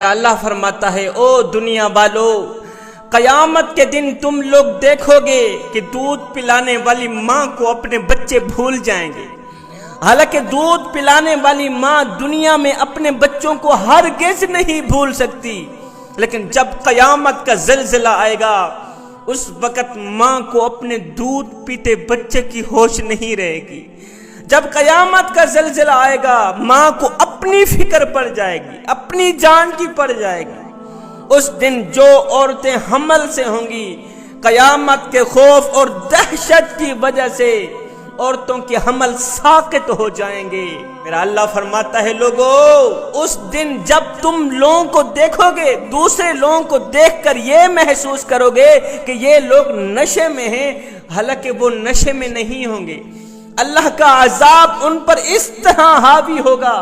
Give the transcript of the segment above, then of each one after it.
اللہ فرماتا ہے او دنیا والو، قیامت کے دن تم لوگ دیکھو گے کہ دودھ پلانے والی ماں کو اپنے بچے بھول جائیں گے۔ حالانکہ دودھ پلانے والی ماں دنیا میں اپنے بچوں کو ہرگز نہیں بھول سکتی، لیکن جب قیامت کا زلزلہ آئے گا اس وقت ماں کو اپنے دودھ پیتے بچے کی ہوش نہیں رہے گی۔ جب قیامت کا زلزلہ آئے گا ماں کو اپنی فکر پڑ جائے گی، اپنی جان کی پڑ جائے گی۔ اس دن جو عورتیں حمل سے ہوں گی، قیامت کے خوف اور دہشت کی وجہ سے عورتوں کے حمل ساقط ہو جائیں گے۔ میرا اللہ فرماتا ہے لوگو، اس دن جب تم لوگوں کو دیکھو گے، دوسرے لوگوں کو دیکھ کر یہ محسوس کرو گے کہ یہ لوگ نشے میں ہیں، حالانکہ وہ نشے میں نہیں ہوں گے۔ اللہ کا عذاب ان پر اس طرح حاوی ہوگا،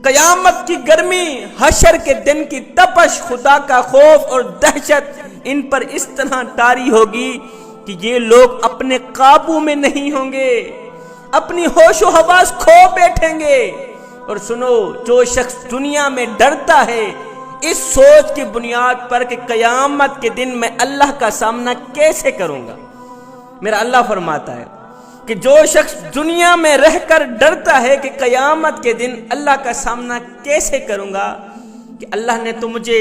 قیامت کی گرمی، حشر کے دن کی تپش، خدا کا خوف اور دہشت ان پر اس طرح طاری ہوگی کہ یہ لوگ اپنے قابو میں نہیں ہوں گے، اپنی ہوش و حواس کھو بیٹھیں گے۔ اور سنو، جو شخص دنیا میں ڈرتا ہے اس سوچ کی بنیاد پر کہ قیامت کے دن میں اللہ کا سامنا کیسے کروں گا، میرا اللہ فرماتا ہے کہ جو شخص دنیا میں رہ کر ڈرتا ہے کہ قیامت کے دن اللہ کا سامنا کیسے کروں گا، کہ اللہ نے تو مجھے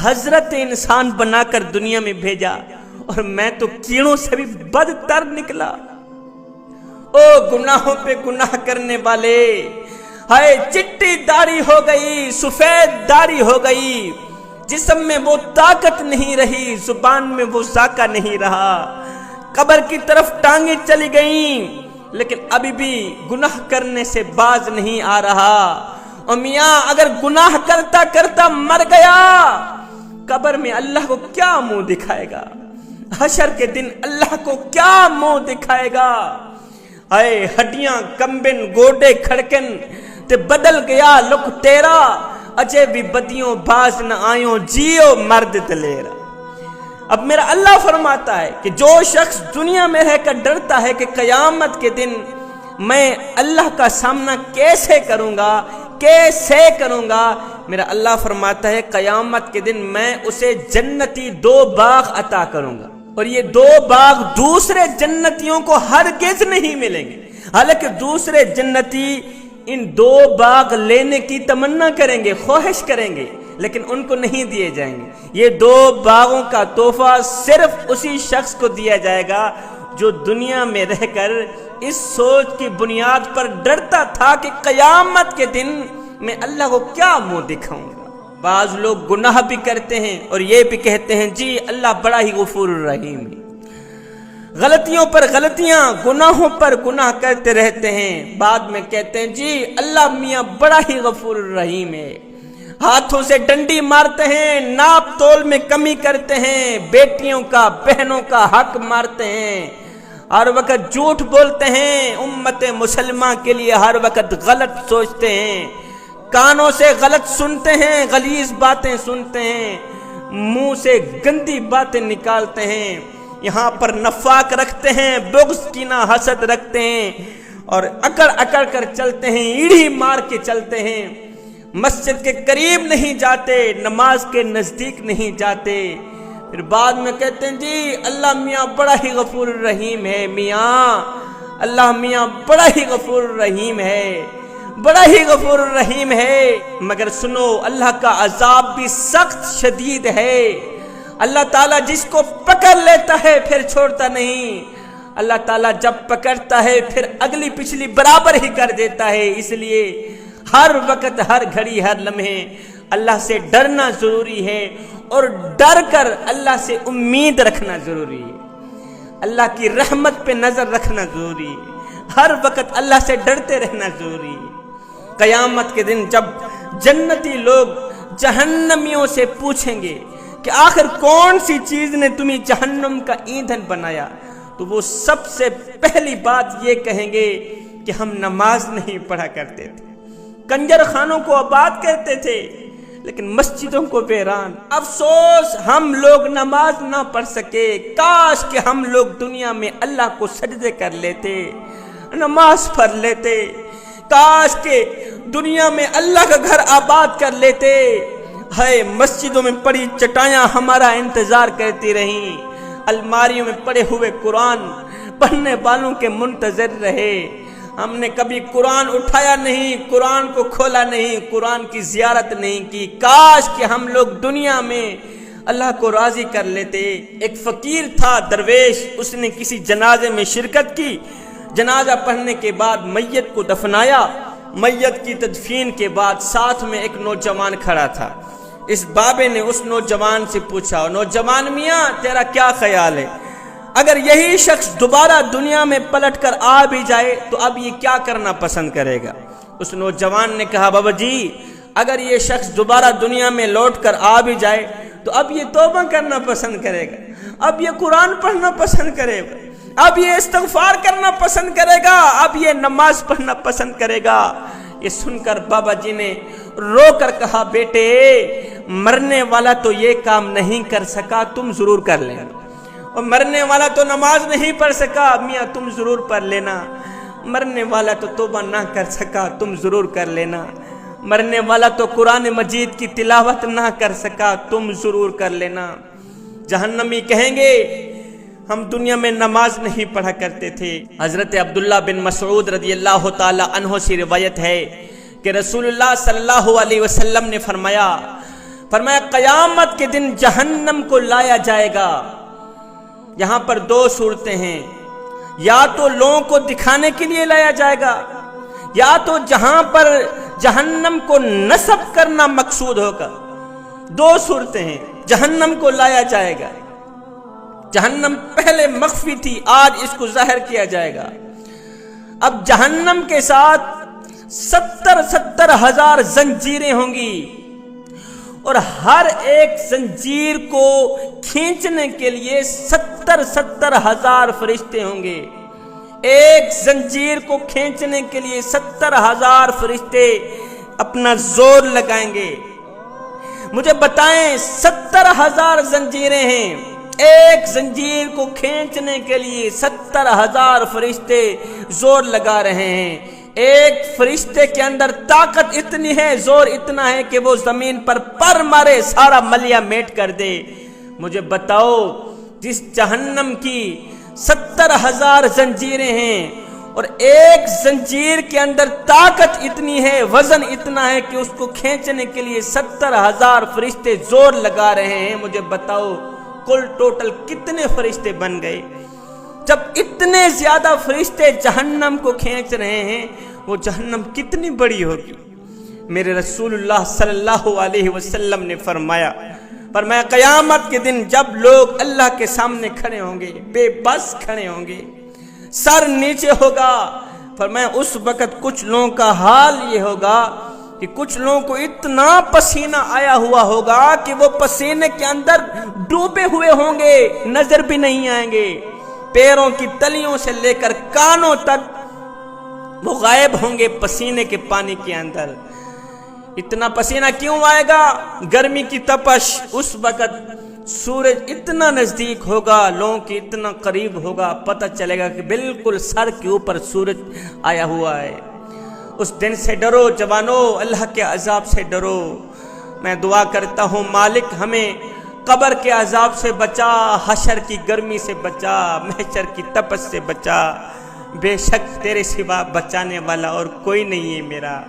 حضرت انسان بنا کر دنیا میں بھیجا اور میں تو کیڑوں سے بھی بدتر نکلا۔ او گناہوں پہ گناہ کرنے والے، ہائے چٹی داڑھی ہو گئی، سفید داڑھی ہو گئی، جسم میں وہ طاقت نہیں رہی، زبان میں وہ ذائقہ نہیں رہا، قبر کی طرف ٹانگیں چلی گئیں، لیکن ابھی بھی گناہ کرنے سے باز نہیں آ رہا۔ اور میاں اگر گناہ کرتا کرتا مر گیا، قبر میں اللہ کو کیا منہ دکھائے گا، حشر کے دن اللہ کو کیا منہ دکھائے گا۔ اے ہڈیاں کمبن گوڈے کھڑکن تے بدل گیا لک تیرا، اجے بھی بدیوں باز نہ آئیوں، جیو مرد دلیرا۔ اب میرا اللہ فرماتا ہے کہ جو شخص دنیا میں رہ کر ڈرتا ہے کہ قیامت کے دن میں اللہ کا سامنا کیسے کروں گا، میرا اللہ فرماتا ہے قیامت کے دن میں اسے جنتی 2 باغ عطا کروں گا، اور یہ 2 باغ دوسرے جنتیوں کو ہرگز نہیں ملیں گے۔ حالانکہ دوسرے جنتی ان 2 باغ لینے کی تمنا کریں گے، خواہش کریں گے، لیکن ان کو نہیں دیے جائیں گے۔ یہ 2 باغوں کا تحفہ صرف اسی شخص کو دیا جائے گا جو دنیا میں رہ کر اس سوچ کی بنیاد پر ڈرتا تھا کہ قیامت کے دن میں اللہ کو کیا منہ دکھاؤں گا۔ بعض لوگ گناہ بھی کرتے ہیں اور یہ بھی کہتے ہیں جی اللہ بڑا ہی غفور الرحیم ہے، غلطیوں پر غلطیاں، گناہوں پر گناہ کرتے رہتے ہیں، بعد میں کہتے ہیں جی اللہ میاں بڑا ہی غفور الرحیم ہے، ہاتھوں سے ڈنڈی مارتے ہیں، ناپ تول میں کمی کرتے ہیں، بیٹیوں کا بہنوں کا حق مارتے ہیں، ہر وقت جھوٹ بولتے ہیں، امت مسلمہ کے لیے ہر وقت غلط سوچتے ہیں، کانوں سے غلط سنتے ہیں، غلیظ باتیں سنتے ہیں، منہ سے گندی باتیں نکالتے ہیں، یہاں پر نفاق رکھتے ہیں، بغض کینہ حسد رکھتے ہیں، اور اکڑ اکڑ کر چلتے ہیں، ایڑھی مار کے چلتے ہیں، مسجد کے قریب نہیں جاتے، نماز کے نزدیک نہیں جاتے، پھر بعد میں کہتے ہیں جی اللہ میاں بڑا ہی غفور الرحیم ہے، میاں اللہ میاں بڑا ہی غفور الرحیم ہے، بڑا ہی غفور الرحیم ہے۔ مگر سنو، اللہ کا عذاب بھی سخت شدید ہے۔ اللہ تعالیٰ جس کو پکڑ لیتا ہے پھر چھوڑتا نہیں، اللہ تعالیٰ جب پکڑتا ہے پھر اگلی پچھلی برابر ہی کر دیتا ہے۔ اس لیے ہر وقت، ہر گھڑی، ہر لمحے اللہ سے ڈرنا ضروری ہے، اور ڈر کر اللہ سے امید رکھنا ضروری ہے، اللہ کی رحمت پہ نظر رکھنا ضروری ہے، ہر وقت اللہ سے ڈرتے رہنا ضروری ہے۔ قیامت کے دن جب جنتی لوگ جہنمیوں سے پوچھیں گے کہ آخر کون سی چیز نے تمہیں جہنم کا ایندھن بنایا، تو وہ سب سے پہلی بات یہ کہیں گے کہ ہم نماز نہیں پڑھا کرتے تھے، کنجر خانوں کو آباد کرتے تھے، لیکن مسجدوں کو ویران۔ افسوس ہم لوگ نماز نہ پڑھ سکے، کاش کہ ہم لوگ دنیا میں اللہ کو سجدے کر لیتے، نماز پڑھ لیتے، کاش کہ دنیا میں اللہ کا گھر آباد کر لیتے، ہے مسجدوں میں پڑی چٹائیاں ہمارا انتظار کرتی رہیں، الماریوں میں پڑے ہوئے قرآن پڑھنے والوں کے منتظر رہے۔ ہم نے کبھی قرآن اٹھایا نہیں، قرآن کو کھولا نہیں، قرآن کی زیارت نہیں کی۔ کاش کہ ہم لوگ دنیا میں اللہ کو راضی کر لیتے۔ ایک فقیر تھا درویش، اس نے کسی جنازے میں شرکت کی، جنازہ پڑھنے کے بعد میت کو دفنایا۔ میت کی تدفین کے بعد ساتھ میں ایک نوجوان کھڑا تھا۔ اس بابے نے اس نوجوان سے پوچھا، نوجوان میاں تیرا کیا خیال ہے، اگر یہی شخص دوبارہ دنیا میں پلٹ کر آ بھی جائے تو اب یہ کیا کرنا پسند کرے گا؟ اس نوجوان نے کہا، بابا جی اگر یہ شخص دوبارہ دنیا میں لوٹ کر آ بھی جائے تو اب یہ توبہ کرنا پسند کرے گا، اب یہ قرآن پڑھنا پسند کرے گا، اب یہ استغفار کرنا پسند کرے گا، اب یہ نماز پڑھنا پسند کرے گا۔ یہ سن کر بابا جی نے رو کر کہا، بیٹے مرنے والا تو یہ کام نہیں کر سکا، تم ضرور کر لینا، اور مرنے والا تو نماز نہیں پڑھ سکا، میاں تم ضرور پڑھ لینا، مرنے والا تو توبہ نہ کر سکا، تم ضرور کر لینا، مرنے والا تو قرآن مجید کی تلاوت نہ کر سکا، تم ضرور کر لینا۔ جہنمی کہیں گے ہم دنیا میں نماز نہیں پڑھا کرتے تھے۔ حضرت عبداللہ بن مسعود رضی اللہ تعالی عنہ سے روایت ہے کہ رسول اللہ صلی اللہ علیہ وسلم نے فرمایا قیامت کے دن جہنم کو لایا جائے گا۔ یہاں پر دو صورتیں ہیں، یا تو لوگوں کو دکھانے کے لیے لایا جائے گا، یا تو جہاں پر جہنم کو نصب کرنا مقصود ہوگا۔ دو صورتیں ہیں، جہنم کو لایا جائے گا، جہنم پہلے مخفی تھی، آج اس کو ظاہر کیا جائے گا۔ اب جہنم کے ساتھ 70 ہزار زنجیریں ہوں گی، اور ہر ایک زنجیر کو کھینچنے کے لیے 70 ہزار فرشتے ہوں گے۔ ایک زنجیر کو کھینچنے کے لیے 70 ہزار فرشتے اپنا زور لگائیں گے۔ مجھے بتائیں 70 ہزار زنجیریں ہیں، ایک زنجیر کو کھینچنے کے لیے 70 ہزار فرشتے زور لگا رہے ہیں۔ ایک فرشتے کے اندر طاقت اتنی ہے، زور اتنا ہے کہ وہ زمین پر پر مارے سارا ملیا میٹ کر دے۔ مجھے بتاؤ جس جہنم کی 70 ہزار زنجیریں ہیں اور ایک زنجیر کے اندر طاقت اتنی ہے، وزن اتنا ہے کہ اس کو کھینچنے کے لیے 70 ہزار فرشتے زور لگا رہے ہیں، مجھے بتاؤ کل ٹوٹل کتنے فرشتے بن گئے؟ جب اتنے زیادہ فرشتے جہنم کو کھینچ رہے ہیں، وہ جہنم کتنی بڑی ہوگی؟ میرے رسول اللہ صلی اللہ علیہ وسلم نے فرمایا قیامت کے دن جب لوگ اللہ کے سامنے کھڑے ہوں گے، بے بس کھڑے ہوں گے، سر نیچے ہوگا، فرمایا اس وقت کچھ لوگوں کا حال یہ ہوگا کہ کچھ لوگوں کو اتنا پسینہ آیا ہوا ہوگا کہ وہ پسینے کے اندر ڈوبے ہوئے ہوں گے، نظر بھی نہیں آئیں گے، پیروں کی تلیوں سے لے کر کانوں تک وہ غائب ہوں گے پسینے کے پانی کے اندر۔ اتنا پسینہ کیوں آئے گا؟ گرمی کی تپش، اس وقت سورج اتنا نزدیک ہوگا، لوگوں کی اتنا قریب ہوگا، پتہ چلے گا کہ بالکل سر کے اوپر سورج آیا ہوا ہے۔ اس دن سے ڈرو جوانو، اللہ کے عذاب سے ڈرو۔ میں دعا کرتا ہوں مالک ہمیں قبر کے عذاب سے بچا، حشر کی گرمی سے بچا، محشر کی تپش سے بچا، بے شک تیرے سوا بچانے والا اور کوئی نہیں ہے میرا۔